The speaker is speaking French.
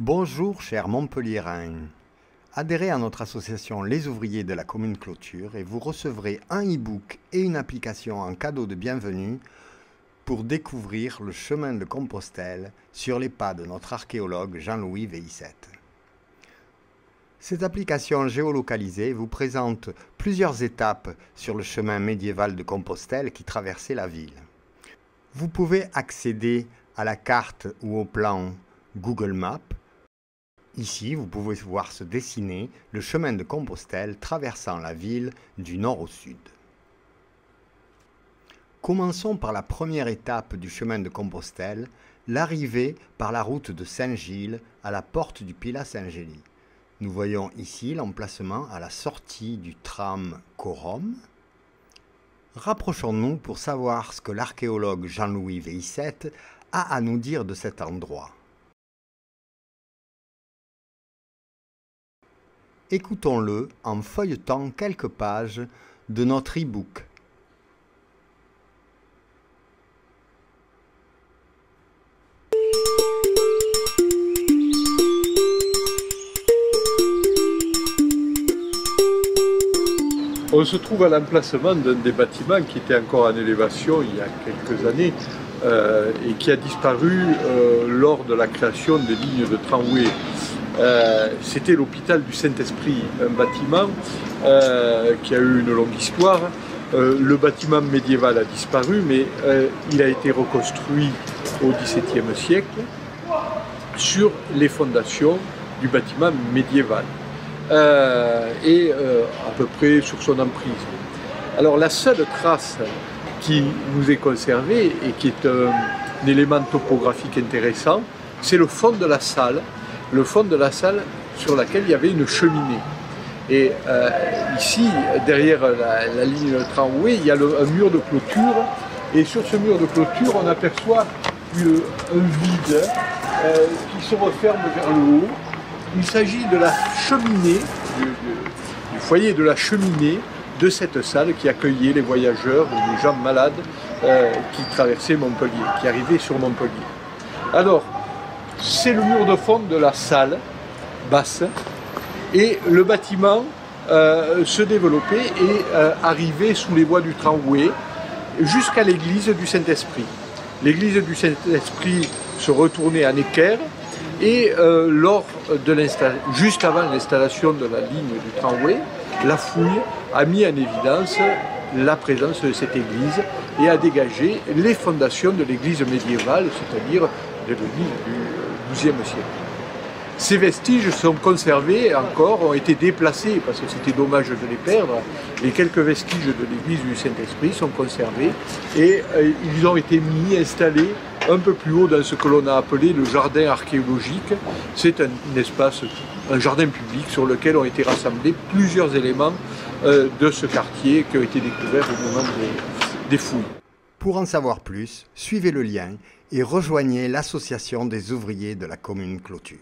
Bonjour chers Montpelliérains, adhérez à notre association Les Ouvriers de la Commune Clôture et vous recevrez un e-book et une application en cadeau de bienvenue pour découvrir le chemin de Compostelle sur les pas de notre archéologue Jean-Louis Veissette. Cette application géolocalisée vous présente plusieurs étapes sur le chemin médiéval de Compostelle qui traversait la ville. Vous pouvez accéder à la carte ou au plan Google Maps. Ici, vous pouvez voir se dessiner le chemin de Compostelle traversant la ville du nord au sud. Commençons par la première étape du chemin de Compostelle, l'arrivée par la route de Saint-Gilles à la porte du Pilat Saint-Gély. Nous voyons ici l'emplacement à la sortie du tram Corum. Rapprochons-nous pour savoir ce que l'archéologue Jean-Louis Veissette a à nous dire de cet endroit. Écoutons-le en feuilletant quelques pages de notre e-book. On se trouve à l'emplacement d'un des bâtiments qui était encore en élévation il y a quelques années et qui a disparu lors de la création des lignes de tramway. C'était l'hôpital du Saint-Esprit, un bâtiment qui a eu une longue histoire. Le bâtiment médiéval a disparu, mais il a été reconstruit au XVIIe siècle sur les fondations du bâtiment médiéval et à peu près sur son emprise. Alors la seule trace qui nous est conservée et qui est un élément topographique intéressant, c'est le fond de la salle. Le fond de la salle sur laquelle il y avait une cheminée. Et ici, derrière la ligne de tramway, il y a un mur de clôture. Et sur ce mur de clôture, on aperçoit un vide qui se referme vers le haut. Il s'agit de la cheminée, du foyer de la cheminée de cette salle qui accueillait les voyageurs ou les gens malades qui traversaient Montpellier, qui arrivaient sur Montpellier. Alors, c'est le mur de fond de la salle basse et le bâtiment se développait et arrivait sous les voies du tramway jusqu'à l'église du Saint-Esprit. L'église du Saint-Esprit se retournait en équerre et juste avant l'installation de la ligne du tramway, la fouille a mis en évidence la présence de cette église et a dégagé les fondations de l'église médiévale, c'est-à-dire de l'église du XIIe siècle. Ces vestiges sont conservés encore, ont été déplacés parce que c'était dommage de les perdre. Les quelques vestiges de l'église du Saint-Esprit sont conservés et ils ont été installés un peu plus haut dans ce que l'on a appelé le jardin archéologique. C'est un espace, un jardin public sur lequel ont été rassemblés plusieurs éléments de ce quartier qui ont été découverts au moment des fouilles. Pour en savoir plus, suivez le lien et rejoignez l'association des ouvriers de la commune Clôture.